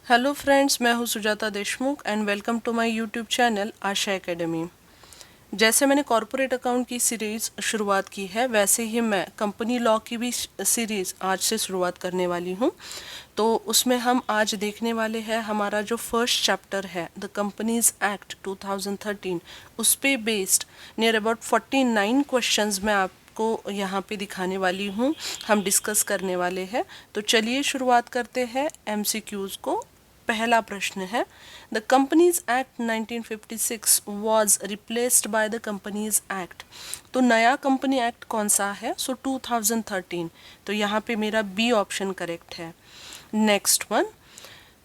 Hello friends, मैं हूं Sujata Deshmukh and welcome to my YouTube channel Asha academy. जैसे मैंने कॉरपोरेट अकाउंट की सीरीज़ शुरुआत की है, वैसे ही मैं कंपनी लॉ की भी सीरीज़ आज से शुरुआत करने वाली हूं। तो उसमें हम आज देखने वाले हैं हमारा जो फर्स्ट चैप्टर है द कंपनीज एक्ट 2013, उस पे बेस्ड नियर अबाउट 49 क्वेश्चंस मैं आपको यहाँ पे दिखाने वाली हूँ, हम डिस्कस करने वाले हैं। तो चलिए शुरुआत करते हैं एमसीक्यूज़ को। पहला प्रश्न है, the companies act 1956 was replaced by the companies act. तो नया कंपनी एक्ट कौन सा है? 2013। तो यहाँ पे मेरा बी ऑप्शन करेक्ट है। Next one,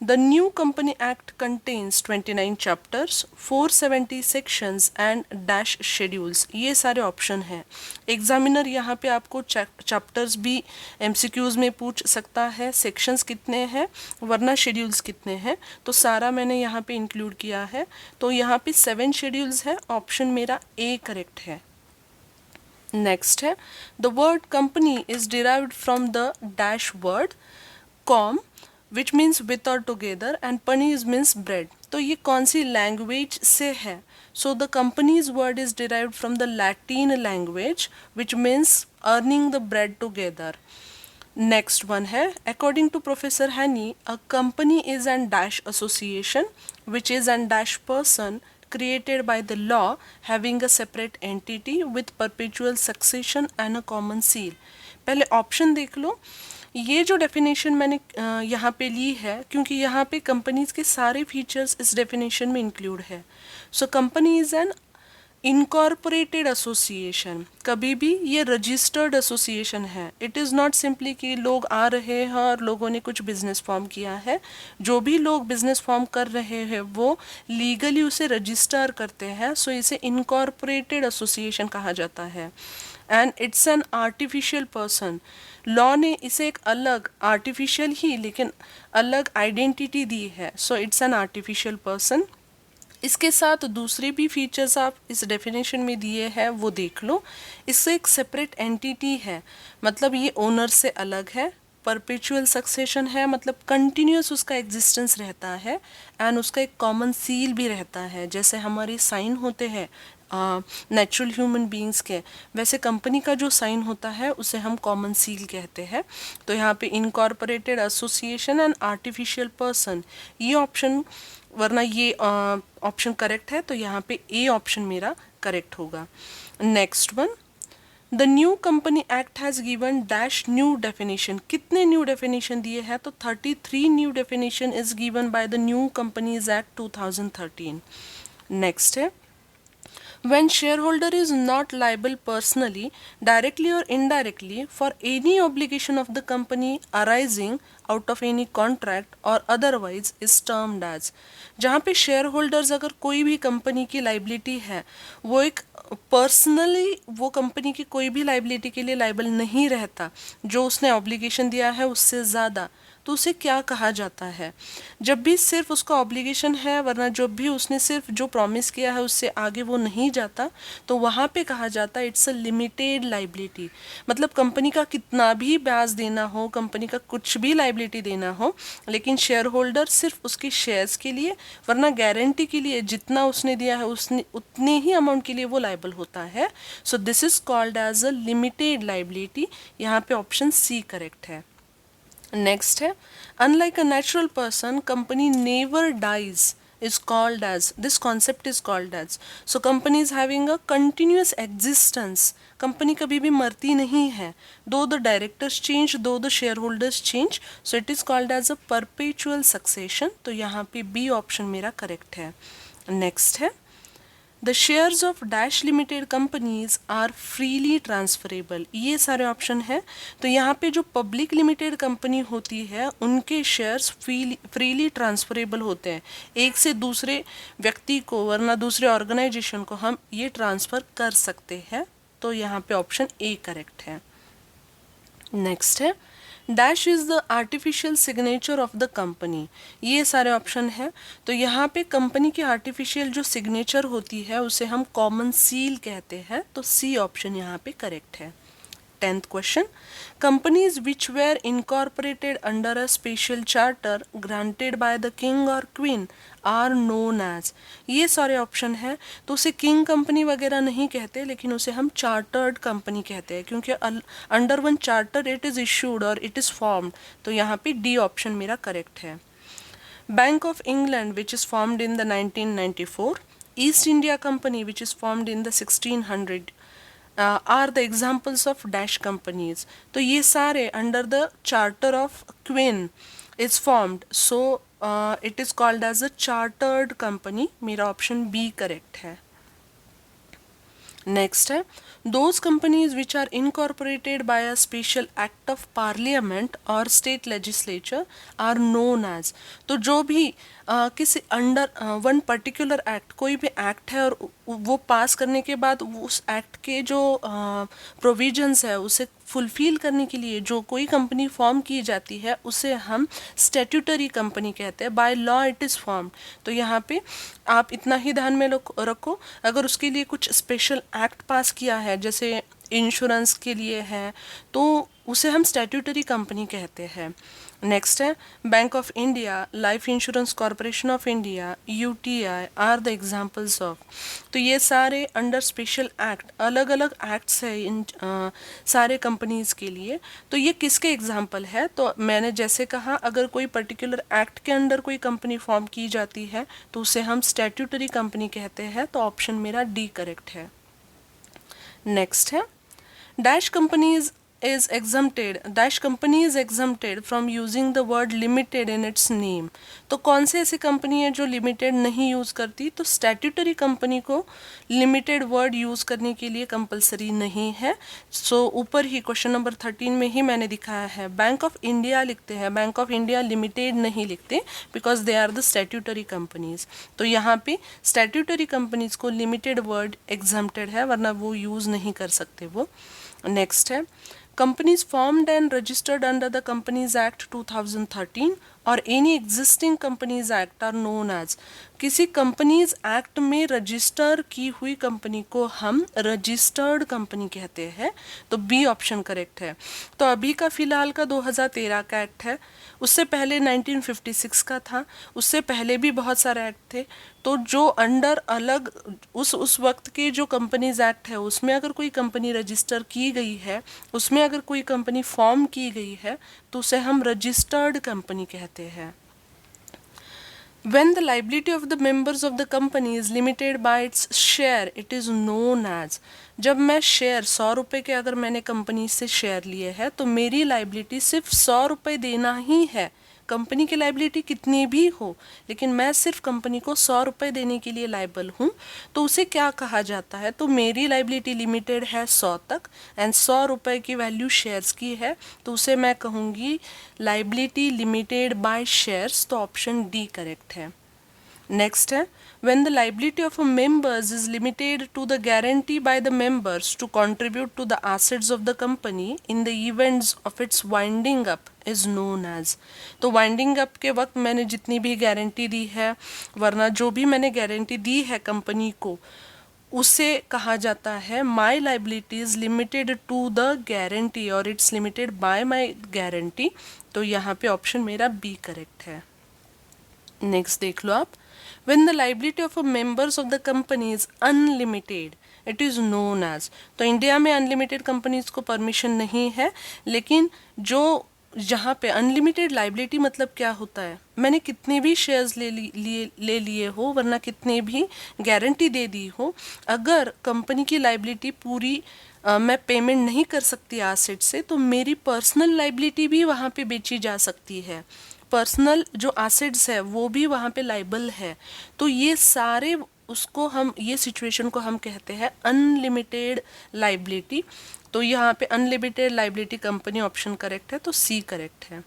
the new company act contains 29 chapters, 470 sections and dash schedules. ये सारे ऑप्शन हैं। एग्जामिनर यहाँ पे आपको चैप्टर्स भी एमसीक्यूज़ में पूछ सकता है, सेक्शंस कितने हैं वरना शेड्यूल्स कितने हैं। तो सारा मैंने यहाँ पे इंक्लूड किया है। तो यहाँ पे 7 शेड्यूल्स है, ऑप्शन मेरा ए करेक्ट है। नेक्स्ट है, the word company is derived from the dash word com which means with और टुगेदर एंड पनीज मीन्स ब्रेड। तो ये कौन सी लैंग्वेज से है? So the companies word is derived from the Latin language which means earning the bread together. Next one है, according to professor हैनी, a company is an dash association which is an dash person created by the law having a separate entity with perpetual succession and a common seal। पहले option देख लो। ये जो definition मैंने यहाँ पे ली है क्योंकि यहाँ पे कंपनीज के सारे फीचर्स इस डेफिनेशन में इंक्लूड है। So company is an incorporated association, कभी भी ये रजिस्टर्ड एसोसिएशन है। इट इज़ नॉट सिंपली कि लोग आ रहे हैं और लोगों ने कुछ बिजनेस फॉर्म किया है। जो भी लोग बिजनेस फॉर्म कर रहे हैं वो लीगली उसे रजिस्टर करते हैं। सो इसे इनकॉर्पोरेटेड एसोसिएशन कहा जाता है। And it's an artificial person. Law ने इसे एक अलग आर्टिफिशियल ही लेकिन अलग आइडेंटिटी दी है। So it's an artificial person. इसके साथ दूसरे भी फीचर्स आप इस डेफिनेशन में दिए हैं वो देख लो। इससे एक सेपरेट एंटिटी है, मतलब ये ओनर से अलग है। परपेचुअल सक्सेशन है, मतलब कंटिन्यूस उसका एग्जिस्टेंस रहता है। एंड उसका एक कॉमन सील भी रहता है, जैसे हमारे साइन होते हैं नेचुरल ह्यूमन बींग्स के, वैसे कंपनी का जो साइन होता है उसे हम कॉमन सील कहते हैं। तो यहाँ पे incorporated association and artificial person, ये ऑप्शन वरना ये ऑप्शन करेक्ट है। तो यहाँ पे ए ऑप्शन मेरा करेक्ट होगा। Next one, the new company act has given dash new definition. कितने न्यू डेफिनेशन दिए हैं? तो 33 new definition is given by the new companies act 2013। Next है, when shareholder is not liable personally, directly or indirectly, for any obligation of the company arising out of any contract or otherwise is termed as। जहाँ पे share holders अगर कोई भी company की liability है, वो एक पर्सनली वो कंपनी की कोई भी लाइबिलिटी के लिए लाइबल नहीं रहता, जो उसने ऑब्लिगेशन दिया है उससे ज़्यादा, तो उसे क्या कहा जाता है? जब भी सिर्फ उसका ऑब्लिगेशन है वरना जब भी उसने सिर्फ जो प्रॉमिस किया है उससे आगे वो नहीं जाता, तो वहाँ पे कहा जाता है इट्स अ लिमिटेड लाइबिलिटी। मतलब कंपनी का कितना भी ब्याज देना हो, कंपनी का कुछ भी लाइबिलिटी देना हो, लेकिन शेयर होल्डर सिर्फ उसके शेयर्स के लिए वरना गारंटी के लिए जितना उसने दिया है उसने उतने ही अमाउंट के लिए वो लाइबल होता है। So this is called as a limited liability. यहाँ पे ऑप्शन सी करेक्ट है। नेक्स्ट है, unlike a natural person company never dies is called as, this concept is called as, so company is having a continuous existence, company कभी भी मरती नहीं है, though the directors change, though the share holders change, so it is called as a perpetual succession. तो यहाँ पे B option मेरा correct है। नेक्स्ट है, the shares of dash limited companies are freely transferable. ये सारे ऑप्शन है। तो यहाँ पे जो पब्लिक लिमिटेड कंपनी होती है उनके शेयर्स फ्रीली ट्रांसफरेबल होते हैं, एक से दूसरे व्यक्ति को वरना दूसरे ऑर्गेनाइजेशन को हम ये ट्रांसफ़र कर सकते हैं। तो यहाँ पे ऑप्शन ए करेक्ट है। नेक्स्ट है, dash is the artificial signature of the company. ये सारे ऑप्शन है। तो यहाँ पे कंपनी की आर्टिफिशियल जो सिग्नेचर होती है उसे हम कॉमन सील कहते हैं। तो सी ऑप्शन यहाँ पे करेक्ट है। 10th question, companies which were incorporated under a special charter granted by the king or queen are known as. ये सारे ऑप्शन है, तो उसे किंग कंपनी वगैरह नहीं कहते, लेकिन उसे हम चार्टर्ड कंपनी कहते हैं, क्योंकि under one charter it is issued और इट इज़ फॉर्म्ड. तो यहाँ पे डी ऑप्शन मेरा करेक्ट है. Bank of England, which is formed in the 1994, East India Company, which is formed in the 1600, are the examples of dash companies. तो ये सारे under the charter of Queen is formed, so it is called as a chartered company. मेरा option B correct है. Next है, those companies which are incorporated by a special act of parliament or state legislature are known as. तो जो भी किसी under one particular act, कोई भी act है और वो पास करने के बाद उस एक्ट के जो प्रोविजंस है उसे फुलफिल करने के लिए जो कोई कंपनी फॉर्म की जाती है उसे हम स्टैट्यूटरी कंपनी कहते हैं. By law it is formed. तो यहाँ पे आप इतना ही ध्यान में रखो, अगर उसके लिए कुछ स्पेशल एक्ट पास किया है जैसे इंश्योरेंस के लिए है तो उसे हम स्टैट्यूटरी कंपनी कहते हैं. नेक्स्ट है, Bank of India, Life Insurance Corporation of India, UTI are the examples of. तो ये सारे अंडर स्पेशल एक्ट, अलग अलग एक्ट्स है इन सारे कंपनीज के लिए. तो ये किसके एग्जांपल है? तो मैंने जैसे कहा, अगर कोई पर्टिकुलर एक्ट के अंडर कोई कंपनी फॉर्म की जाती है तो उसे हम स्टैट्यूटरी कंपनी कहते हैं. तो ऑप्शन मेरा डी करेक्ट है. नेक्स्ट है, dash companies is exempted from using the word limited in its name. तो कौन से ऐसी कंपनी है जो लिमिटेड नहीं यूज़ करती? तो स्टैट्यूटरी कंपनी को लिमिटेड वर्ड यूज़ करने के लिए कंपलसरी नहीं है. सो ऊपर ही क्वेश्चन नंबर 13 में ही मैंने दिखाया है, बैंक ऑफ इंडिया लिखते हैं, बैंक ऑफ इंडिया लिमिटेड नहीं लिखते, because they are the statutory companies. तो यहाँ पे स्टैट्यूटरी कंपनीज को लिमिटेड वर्ड एग्जम्प्टेड है, वरना वो यूज़ नहीं कर सकते वो. नेक्स्ट है, companies formed and registered under the Companies Act 2013 और any existing companies act are known as. किसी कंपनीज एक्ट में रजिस्टर की हुई कंपनी को हम रजिस्टर्ड कंपनी कहते हैं. तो बी ऑप्शन करेक्ट है. तो अभी का फिलहाल का 2013 का एक्ट है, उससे पहले 1956 का था, उससे पहले भी बहुत सारे एक्ट थे. तो जो अंडर अलग उस वक्त के जो कंपनीज एक्ट है उसमें अगर कोई कंपनी रजिस्टर की गई है, उसमें अगर कोई कंपनी फॉर्म की गई है तो उसे हम रजिस्टर्ड कंपनी कहते हैं. When the liability of the members of the company is limited by its share, it is known as. जब मैं शेयर 100 रुपये के अगर मैंने कंपनी से शेयर लिए है तो मेरी लाइबिलिटी सिर्फ 100 रुपये देना ही है. कंपनी की लाइबिलिटी कितनी भी हो, लेकिन मैं सिर्फ कंपनी को 100 रुपये देने के लिए लाइबल हूँ, तो उसे क्या कहा जाता है? तो मेरी लाइबिलिटी लिमिटेड है 100 तक एंड 100 रुपये की वैल्यू शेयर्स की है, तो उसे मैं कहूँगी लाइबिलिटी लिमिटेड बाय शेयर्स. तो ऑप्शन डी करेक्ट है. नेक्स्ट है, when the liability of a members is limited to the guarantee by the members to contribute to the assets of the company in the events of its winding up is known as. तो winding up के वक्त मैंने जितनी भी guarantee दी है, वरना जो भी मैंने गारंटी दी है कंपनी को, उसे कहा जाता है my liability is limited to the guarantee और it's limited by my guarantee. तो यहाँ पे ऑप्शन मेरा बी करेक्ट है. नेक्स्ट देख लो आप, when the liability of a members of the company is unlimited it is known as. तो India में अनलिमिटेड कंपनीज को परमिशन नहीं है, लेकिन जो जहाँ पे अनलिमिटेड लाइबिलिटी मतलब क्या होता है, मैंने कितने भी शेयर्स ले लिए हो, वरना कितने भी गारंटी दे दी हो, अगर कंपनी की लाइबिलिटी पूरी मैं पेमेंट नहीं कर सकती एसेट से, तो मेरी पर्सनल लाइबिलिटी भी वहाँ पे बेची जा सकती है. पर्सनल जो एसेट्स है वो भी वहाँ पे लाइबल है. तो ये सारे उसको हम, ये सिचुएशन को हम कहते हैं अनलिमिटेड लाइबिलिटी. तो यहाँ पे unlimited liability company option correct है, तो सी करेक्ट है.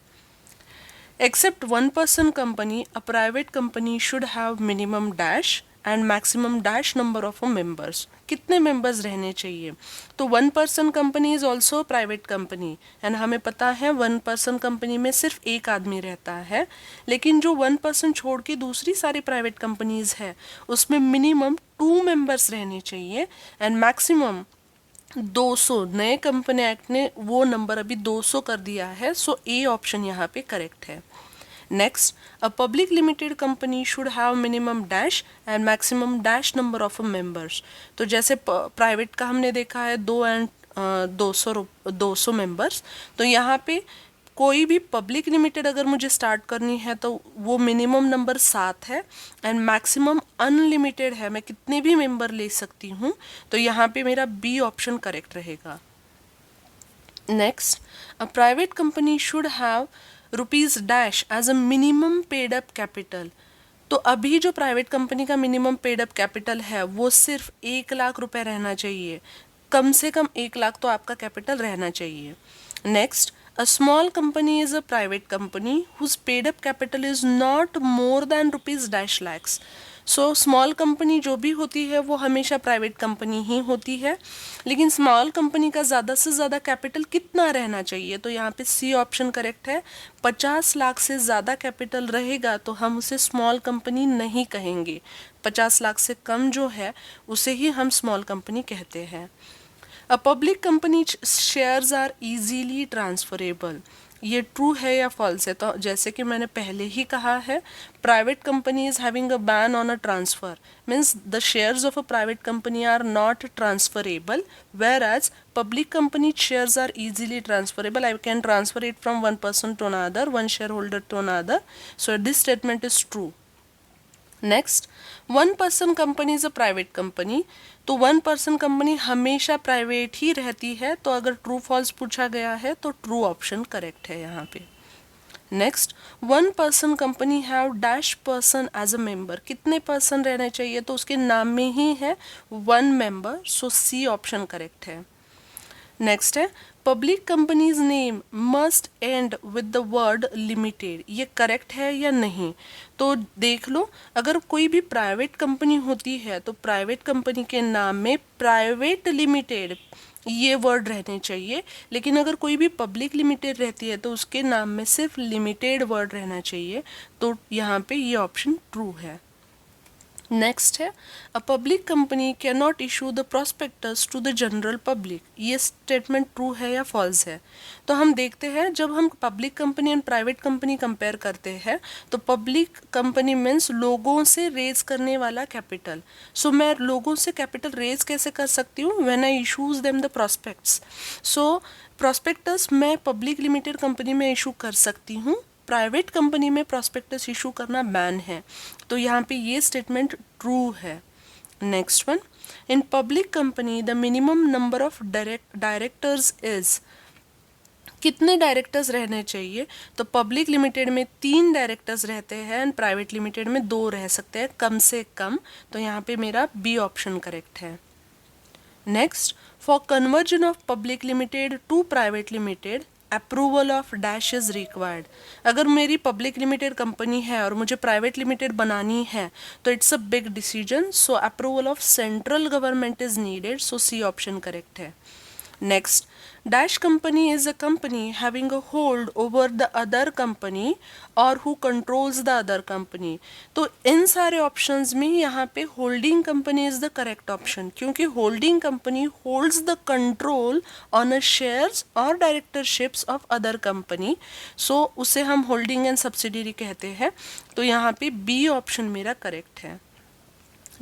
Except one person company a private company should have minimum dash and maximum dash number of members. कितने मेंबर्स रहने चाहिए? तो one person company is also private company and हमें पता है वन पर्सन कंपनी में सिर्फ एक आदमी रहता है, लेकिन जो वन पर्सन छोड़ के दूसरी सारी प्राइवेट कंपनीज है उसमें मिनिमम 2 मेंबर्स रहने चाहिए एंड मैक्सिमम 200, नए कंपनी एक्ट ने वो नंबर अभी 200 कर दिया है, सो ए ऑप्शन यहाँ पे करेक्ट है। Next, a public limited company should have minimum dash and maximum dash number of members. तो जैसे प्राइवेट का हमने देखा है 2 एंड 200 मेंबर्स, तो यहाँ पे कोई भी पब्लिक लिमिटेड अगर मुझे स्टार्ट करनी है तो वो मिनिमम नंबर 7 है एंड मैक्सिमम अनलिमिटेड है, मैं कितने भी मेंबर ले सकती हूँ, तो यहाँ पे मेरा बी ऑप्शन करेक्ट रहेगा। Next, a private company should have rupees dash as a minimum paid up capital. तो अभी जो प्राइवेट कंपनी का मिनिमम पेड अप कैपिटल है वो सिर्फ 1 लाख रुपए रहना चाहिए, कम से कम 1 लाख तो आपका कैपिटल रहना चाहिए। Next, a small company is a private company whose paid up capital is not more than rupees dash lakhs। So small company जो भी होती है वो हमेशा प्राइवेट कंपनी ही होती है, लेकिन स्मॉल कंपनी का ज़्यादा से ज़्यादा कैपिटल कितना रहना चाहिए, तो यहाँ पे सी ऑप्शन करेक्ट है। 50 लाख से ज़्यादा कैपिटल रहेगा तो हम उसे स्मॉल कंपनी नहीं कहेंगे, 50 लाख से कम जो है उसे ही हम स्मॉल कंपनी कहते हैं। A public company shares are easily transferable, ये ट्रू है या फॉल्स है? तो जैसे कि मैंने पहले ही कहा है, private company is having a ban on a transfer, means the shares of a private company are not transferable, whereas public company shares are easily transferable. I can transfer it from one person to another, one shareholder to another. So this statement is true. Next, 1 person company is a private company, तो 1 person company हमेशा private ही रहती है, तो अगर true false पूछा गया है तो ट्रू ऑप्शन करेक्ट है यहाँ पे। Next, 1 person company have dash person as a member, कितने पर्सन रहने चाहिए, तो उसके नाम में ही है 1 member, so C option correct है। नेक्स्ट है, public companies name must end with the word limited, ये करेक्ट है या नहीं? तो देख लो, अगर कोई भी प्राइवेट कंपनी होती है तो प्राइवेट कंपनी के नाम में प्राइवेट लिमिटेड ये वर्ड रहने चाहिए, लेकिन अगर कोई भी पब्लिक लिमिटेड रहती है तो उसके नाम में सिर्फ लिमिटेड वर्ड रहना चाहिए, तो यहाँ पे ये ऑप्शन ट्रू है। नेक्स्ट है, a public company can not issue the prospectus to the general public, ये स्टेटमेंट ट्रू है या फॉल्स है? तो हम देखते हैं, जब हम public company and private company compare करते हैं तो पब्लिक कंपनी मीन्स लोगों से रेज करने वाला कैपिटल, सो मैं लोगों से कैपिटल रेज कैसे कर सकती हूँ? When I issues them the prospects, so prospectus मैं पब्लिक लिमिटेड कंपनी में इशू कर सकती हूँ, प्राइवेट कंपनी में प्रॉस्पेक्टस इशू करना बैन है, तो यहाँ पे ये स्टेटमेंट ट्रू है। Next one, in public company the minimum number of directors is, कितने डायरेक्टर्स रहने चाहिए? तो पब्लिक लिमिटेड में 3 डायरेक्टर्स रहते हैं एंड प्राइवेट लिमिटेड में 2 रह सकते हैं कम से कम, तो यहाँ पे मेरा बी ऑप्शन करेक्ट है। Next, for conversion of public limited to private limited approval of dash is required, अगर मेरी पब्लिक लिमिटेड कंपनी है और मुझे प्राइवेट लिमिटेड बनानी है तो it's a big decision, so approval of central government is needed, so C option correct है। Next, dash company is a company having a hold over the other company और who controls the other company, तो इन सारे options में यहाँ पे holding company is the correct option, क्योंकि holding company holds the control on a shares और directorships of other company, so उसे हम होल्डिंग एंड सब्सिडियरी कहते हैं, तो यहाँ पे बी ऑप्शन मेरा करेक्ट है।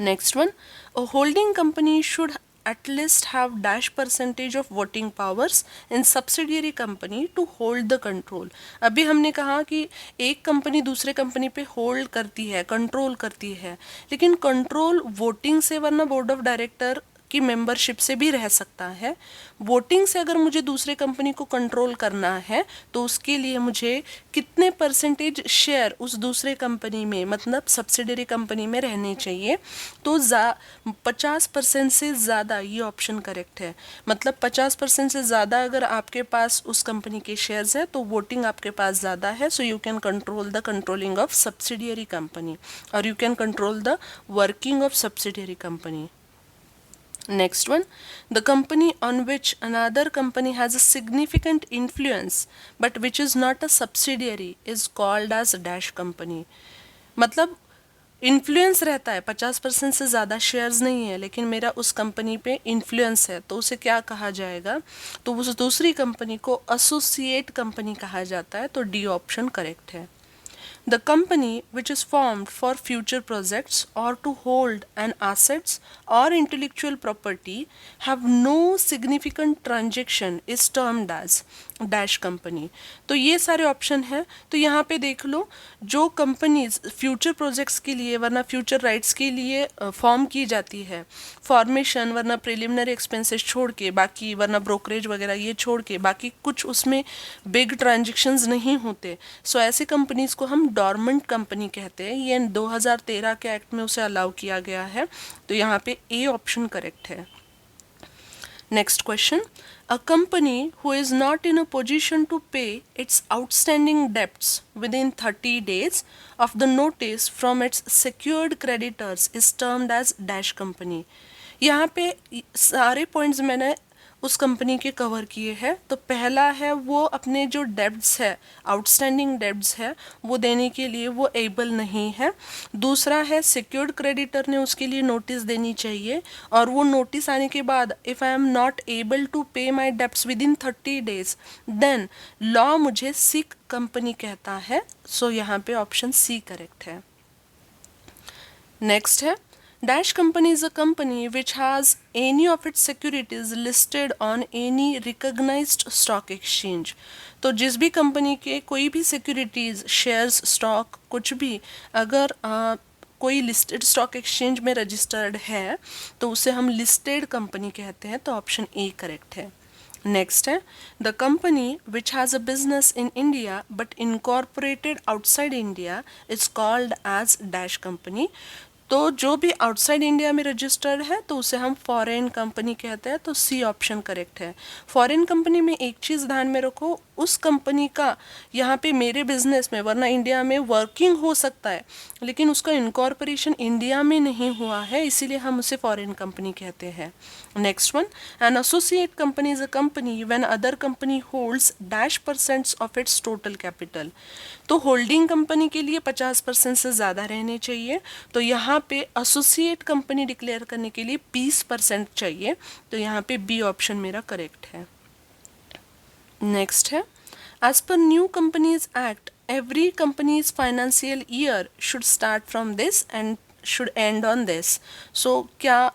Next one, a holding company should at least have dash percentage of voting powers in subsidiary company to hold the control। अभी हमने कहा कि एक कंपनी दूसरे कंपनी पे होल्ड करती है, कंट्रोल करती है, लेकिन कंट्रोल वोटिंग से वरना बोर्ड ऑफ डायरेक्टर की मेंबरशिप से भी रह सकता है। वोटिंग से अगर मुझे दूसरे कंपनी को कंट्रोल करना है तो उसके लिए मुझे कितने परसेंटेज शेयर उस दूसरे कंपनी में, मतलब सब्सिडरी कंपनी में रहने चाहिए, तो 50% से ज़्यादा, ये ऑप्शन करेक्ट है। मतलब 50% से ज़्यादा अगर आपके पास उस कंपनी के शेयर्स है तो वोटिंग आपके पास ज़्यादा है, so you can control the controlling of subsidiary company और you can control the working of subsidiary company. Next one, the company on which another company has a significant influence but which is not a subsidiary is called as dash company। मतलब influence रहता है, 50% से ज़्यादा shares नहीं है, लेकिन मेरा उस कंपनी पे इन्फ्लुएंस है, तो उसे क्या कहा जाएगा? तो उस दूसरी कंपनी को एसोसिएट कंपनी कहा जाता है, तो डी ऑप्शन करेक्ट है। The company which is formed for future projects or to hold an assets or intellectual property have no significant transaction is termed as dash company. तो ये सारे option हैं। तो यहाँ पे देख लो, जो कंपनीज फ्यूचर प्रोजेक्ट्स के लिए वरना फ्यूचर राइट्स के लिए फॉर्म की जाती है, फॉर्मेशन वरना प्रिलिमिनरी एक्सपेंसेस छोड़ के बाकी, वरना ब्रोकरेज वगैरह ये छोड़ के बाकी कुछ उसमें बिग ट्रांजेक्शन्स नहीं होते, सो ऐसे कंपनीज को हम डॉर्मेंट कंपनी कहते हैं। ये 2013 के एक्ट में उसे अलाउ किया गया है, तो यहाँ पे ए ऑप्शन करेक्ट है। Next question, a company who is not in a position to pay its outstanding debts within 30 days of the notice from its secured creditors is termed as dash company। यहाँ पे सारे points मैंने उस company के cover किए हैं। तो पहला है वो अपने जो डेब्ट्स है, आउटस्टैंडिंग डेब्ट्स है, वो देने के लिए वो एबल नहीं है। दूसरा है सिक्योर्ड क्रेडिटर ने उसके लिए नोटिस देनी चाहिए, और वो नोटिस आने के बाद if I am not able to pay my debts within 30 days then law मुझे सिक कंपनी कहता है। सो यहाँ पे ऑप्शन सी करेक्ट है। नेक्स्ट है, Dash company is a company which has any of its securities listed on any recognized stock exchange। तो जिस भी कंपनी के कोई भी सिक्योरिटीज, शेयर्स, स्टॉक कुछ भी अगर कोई लिस्टेड स्टॉक एक्सचेंज में रजिस्टर्ड है तो उसे हम लिस्टेड कंपनी कहते हैं, तो ऑप्शन ए करेक्ट है। नेक्स्ट है, the company which has a business in India but incorporated outside India is called as dash company. तो जो भी आउटसाइड इंडिया में रजिस्टर्ड है तो उसे हम फॉरेन कंपनी कहते हैं, तो सी ऑप्शन करेक्ट है। फॉरेन कंपनी में एक चीज़ ध्यान में रखो, उस कंपनी का यहाँ पे मेरे बिजनेस में वरना इंडिया में वर्किंग हो सकता है, लेकिन उसका इनकॉर्पोरेशन इंडिया में नहीं हुआ है, इसीलिए हम उसे फॉरेन कंपनी कहते हैं। Next one, an associate company is a company when other company holds %% of its total capital. तो होल्डिंग कंपनी के लिए 50% से ज़्यादा रहने चाहिए, तो यहाँ पे एसोसिएट कंपनी डिक्लेयर करने के लिए 20% चाहिए, तो यहाँ पे बी ऑप्शन मेरा करेक्ट है। नेक्स्ट है, as per new companies act every companies financial year should start from this and should end on this. So क्या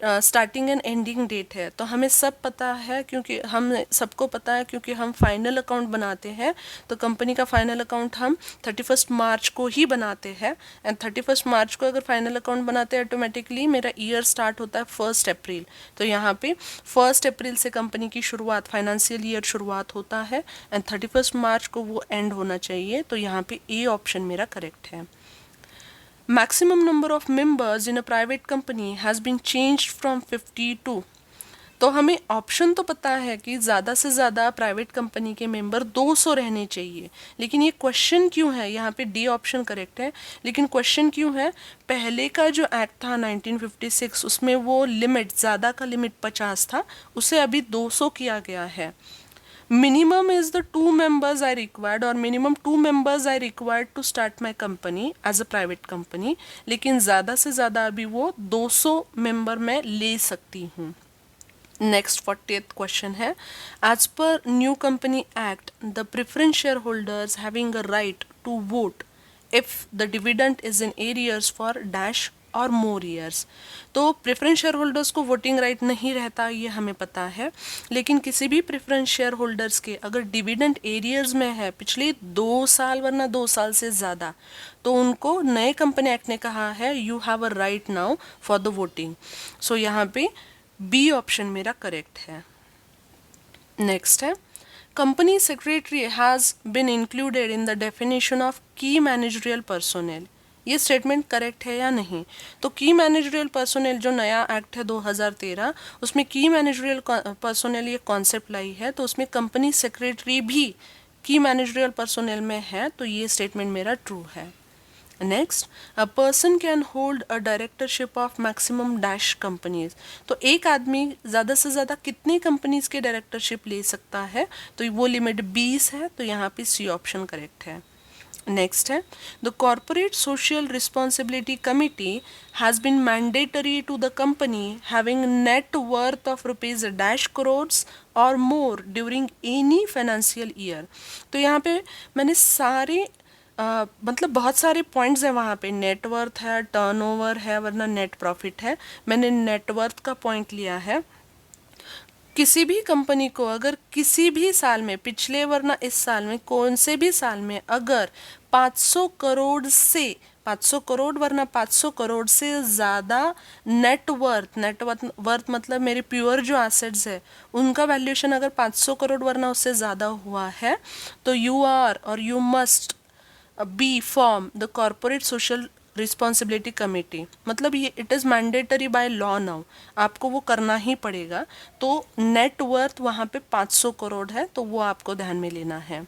स्टार्टिंग एंड एंडिंग डेट है? तो हमें सब पता है, क्योंकि हम सबको पता है, क्योंकि हम फाइनल अकाउंट बनाते हैं, तो कंपनी का फाइनल अकाउंट हम 31 मार्च को ही बनाते हैं, एंड 31 मार्च को अगर फाइनल अकाउंट बनाते हैं ऑटोमेटिकली मेरा ईयर स्टार्ट होता है 1 अप्रैल। तो यहाँ पे 1 अप्रैल से कंपनी की शुरुआत, फाइनेंशियल ईयर शुरुआत होता है, एंड 31 मार्च को वो एंड होना चाहिए, तो यहाँ पे ए ऑप्शन मेरा करेक्ट है। Maximum number of members in a private company has been changed from 52। तो हमें ऑप्शन तो पता है कि ज़्यादा से ज़्यादा प्राइवेट कंपनी के मेंबर 200 रहने चाहिए, लेकिन ये क्वेश्चन क्यों है? यहाँ पे डी ऑप्शन करेक्ट है, लेकिन क्वेश्चन क्यों है? पहले का जो एक्ट था 1956 उसमें वो लिमिट, ज़्यादा का लिमिट 50 था, उसे अभी 200 किया गया है। Minimum is the 2 members I required, और minimum 2 members I required to start my company as a private company, लेकिन ज़्यादा से ज़्यादा अभी वो 200 मेंबर मैं ले सकती हूँ। नेक्स्ट 40th क्वेश्चन है, as per new company act the preference share holders having a right to vote if the dividend is in arrears for dash और मोर ईयर्स। तो प्रेफरेंस शेयर होल्डर्स को voting right नहीं रहता, ये हमें पता है, लेकिन किसी भी प्रेफरेंस शेयर होल्डर्स के अगर डिविडेंड एरियर्स में है पिछले 2 साल वरना 2 साल से ज़्यादा, तो उनको नए कंपनी एक्ट ने कहा है you have a right now for the voting. So यहाँ पे बी ऑप्शन मेरा करेक्ट है। नेक्स्ट है, company secretary has bin included in the definition of key managerial personnel. ये स्टेटमेंट करेक्ट है या नहीं? तो की मैनेजरियल पर्सोनेल जो नया एक्ट है 2013, उसमें की मैनेजरियल पर्सोनेल ये कॉन्सेप्ट लाई है, तो उसमें कंपनी सेक्रेटरी भी की मैनेजरियल पर्सोनेल में है, तो ये स्टेटमेंट मेरा ट्रू है। Next, a person can hold a directorship of maximum dash companies. तो एक आदमी ज़्यादा से ज़्यादा कितनी कंपनीज के डायरेक्टरशिप ले सकता है? तो वो लिमिट 20 है, तो यहाँ पे सी ऑप्शन करेक्ट है। नेक्स्ट है the corporate social responsibility committee has been mandatory to the company having net worth of rupees dash crores और more during any financial year. तो यहाँ पे मैंने सारे मतलब बहुत सारे पॉइंट्स हैं वहाँ पे, नेटवर्थ है, टर्नओवर है, वरना नेट प्रॉफिट है। मैंने नेटवर्थ का पॉइंट लिया है। किसी भी कंपनी को अगर किसी भी साल में, पिछले वरना इस साल में, कौन से भी साल में अगर 500 करोड़ से 500 करोड़ वरना 500 करोड़ से ज़्यादा नेटवर्थ मतलब मेरे प्योर जो एसेट्स है उनका वैल्यूएशन अगर 500 करोड़ वरना उससे ज़्यादा हुआ है तो यू आर और you must be form the corporate social responsibility committee. मतलब ये it is mandatory by law now, आपको वो करना ही पड़ेगा। तो नेट वर्थ वहाँ पे 500 करोड़ है तो वो आपको ध्यान में लेना है।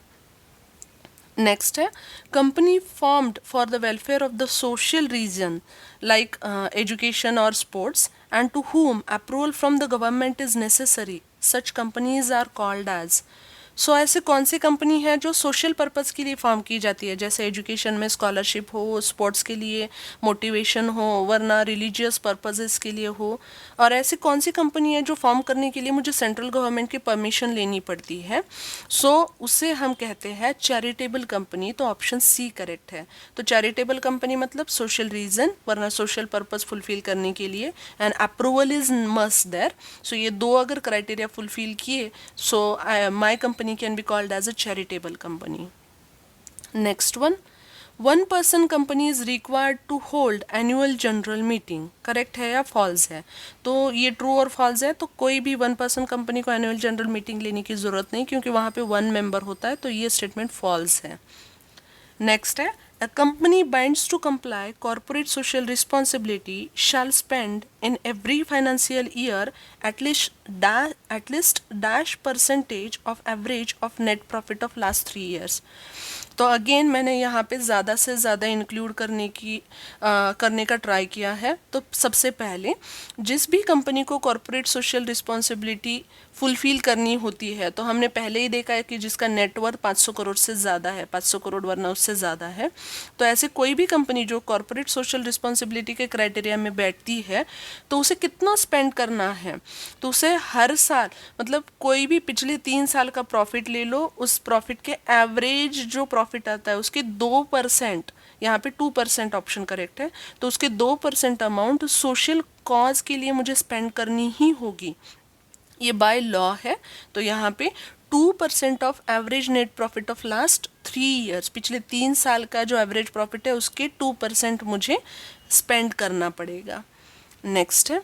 नेक्स्ट है company formed for the welfare of the social reason like education और sports and to whom approval from the government is necessary, such companies are called as. So ऐसे कौन सी कंपनी है जो सोशल पर्पज़ के लिए form की जाती है, जैसे एजुकेशन में स्कॉलरशिप हो, स्पोर्ट्स के लिए मोटिवेशन हो, वरना रिलीजियस पर्पजेस के लिए हो। और ऐसी कौन सी कंपनी है जो फॉर्म करने के लिए मुझे सेंट्रल गवर्नमेंट की परमिशन लेनी पड़ती है। सो उसे हम कहते हैं चैरिटेबल कंपनी। तो ऑप्शन सी करेक्ट है। तो चैरिटेबल कंपनी मतलब सोशल रीजन वरना सोशल पर्पज़ फुलफिल करने के लिए, and approval is must there. So ये दो अगर क्राइटेरिया फुलफिल किए so my company can be called as a charitable company. Next one person company is required to hold annual general meeting, correct है या false है। तो ये true और फॉल्स है। तो कोई भी वन पर्सन कंपनी को एनुअल जनरल मीटिंग लेने की ज़रूरत नहीं क्योंकि वहाँ पे वन मेंबर होता है। तो ये स्टेटमेंट फॉल्स है। नेक्स्ट है a company binds to comply corporate social responsibility shall spend in every financial year at least dash percentage of average of net profit of last 3 years। तो again मैंने यहाँ पे ज़्यादा से ज़्यादा इंक्लूड करने का ट्राई किया है। तो सबसे पहले जिस भी कंपनी को कॉर्पोरेट सोशल रिस्पॉन्सिबिलिटी फुलफिल करनी होती है, तो हमने पहले ही देखा है कि जिसका नेटवर्थ 500 करोड़ से ज़्यादा है, 500 करोड़ वरना उससे ज़्यादा है। तो ऐसे कोई भी कंपनी जो कॉर्पोरेट सोशल रिस्पॉन्सिबिलिटी के क्राइटेरिया में बैठती है तो उसे कितना स्पेंड करना है। तो उसे हर साल मतलब कोई भी पिछले 3 साल का प्रॉफिट ले लो, उस प्रॉफिट के एवरेज जो प्रॉफिट आता है उसके 2%, यहाँ पे 2% ऑप्शन करेक्ट है, तो उसके 2% अमाउंट सोशल कॉज के लिए मुझे स्पेंड करनी ही होगी। ये बाय लॉ है। तो यहाँ पे 2% of average net profit of last 3 years, पिछले 3 साल का जो एवरेज प्रॉफिट है उसके 2% मुझे स्पेंड करना पड़ेगा। नेक्स्ट है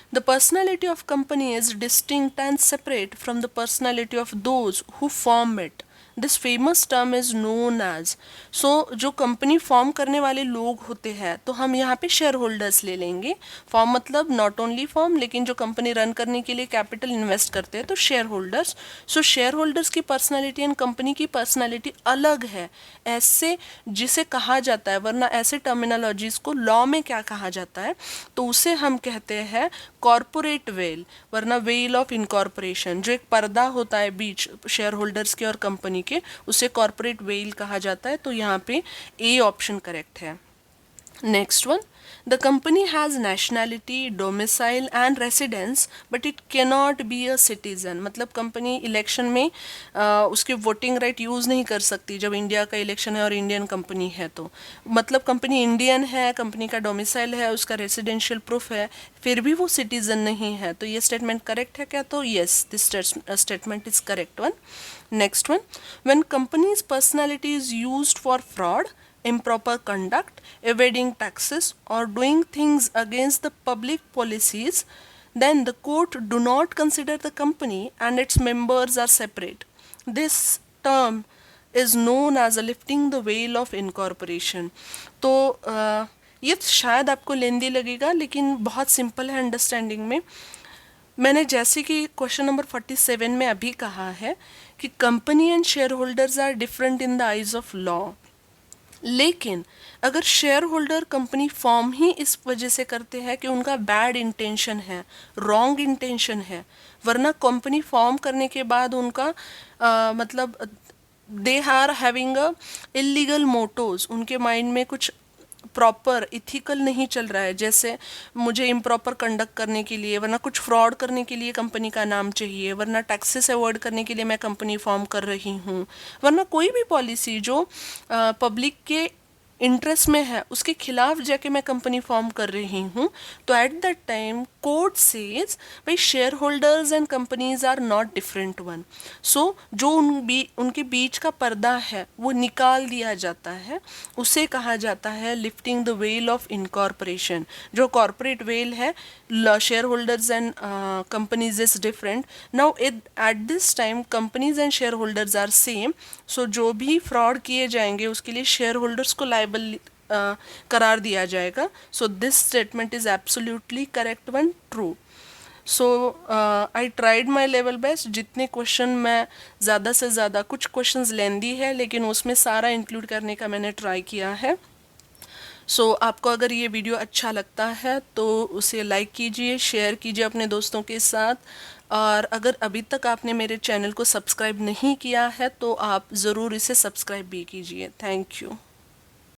The personality of company is distinct and separate from the personality of those who form it. This famous term is known as। So जो कंपनी फॉर्म करने वाले लोग होते हैं तो हम यहाँ पे शेयर होल्डर्स ले लेंगे। फॉर्म मतलब नॉट ओनली फॉर्म, लेकिन जो कंपनी रन करने के लिए कैपिटल इन्वेस्ट करते हैं तो शेयर होल्डर्स। सो शेयर होल्डर्स की पर्सनालिटी एंड कंपनी की पर्सनालिटी अलग है, ऐसे जिसे कहा जाता है, वरना ऐसे टर्मिनोलॉजीज को लॉ में क्या कहा जाता है तो उसे हम कहते हैं कॉर्पोरेट वेल, वरना वेल ऑफ इनकॉर्पोरेशन। जो एक पर्दा होता है बीच शेयर होल्डर्स के और कंपनी के, उसे कॉर्पोरेट वेल कहा जाता है। तो यहाँ पे ए ऑप्शन करेक्ट है। Next one the company has nationality, domicile and residence but it cannot be a citizen. मतलब कंपनी इलेक्शन में उसके वोटिंग राइट यूज़ नहीं कर सकती जब इंडिया का इलेक्शन है और इंडियन कंपनी है। तो मतलब कंपनी इंडियन है, कंपनी का डोमिसाइल है, उसका रेसिडेंशियल प्रूफ है, फिर भी वो सिटीजन नहीं है। तो ये स्टेटमेंट करेक्ट है क्या? तो yes, this statement is correct one. Next one when companies personality is used for fraud, improper conduct, evading taxes or doing things against the public policies, then the court do not consider the company and its members are separate. This term is known as a lifting the veil of incorporation। तो ये शायद आपको लेंदी लगेगा लेकिन बहुत simple है understanding में। मैंने जैसे कि क्वेश्चन नंबर 47 में अभी कहा है कि company and share holders are different in the eyes of law, लेकिन अगर शेयर होल्डर कंपनी फॉर्म ही इस वजह से करते हैं कि उनका बैड इंटेंशन है, रॉन्ग इंटेंशन है, वरना कंपनी फॉर्म करने के बाद उनका मतलब they are having a illegal mottos, उनके माइंड में कुछ प्रॉपर इथिकल नहीं चल रहा है, जैसे मुझे इम्प्रॉपर कंडक्ट करने के लिए, वरना कुछ फ्रॉड करने के लिए कंपनी का नाम चाहिए, वरना टैक्सेस अवॉइड करने के लिए मैं कंपनी फॉर्म कर रही हूँ, वरना कोई भी पॉलिसी जो पब्लिक के इंटरेस्ट में है उसके खिलाफ जाके मैं कंपनी फॉर्म कर रही हूँ, तो at that time court says भाई share holders and companies are not different one. So जो उनके बीच का पर्दा है वो निकाल दिया जाता है, उसे कहा जाता है lifting the veil of incorporation. जो कॉर्पोरेट वेल है, share holders and companies is different, now at this time companies and share holders are same. So जो भी फ्रॉड किए जाएंगे उसके लिए शेयर होल्डर्स को लायबल करार दिया जाएगा। So this statement is absolutely correct one, true. So I tried my level best. जितने क्वेश्चन मैं ज़्यादा से ज़्यादा, कुछ क्वेश्चंस लेंदी है लेकिन उसमें सारा इंक्लूड करने का मैंने ट्राई किया है। सो आपको अगर ये वीडियो अच्छा लगता है तो उसे लाइक कीजिए, शेयर कीजिए अपने दोस्तों के साथ, और अगर अभी तक आपने मेरे चैनल को सब्सक्राइब नहीं किया है तो आप ज़रूर इसे सब्सक्राइब भी कीजिए। Thank you.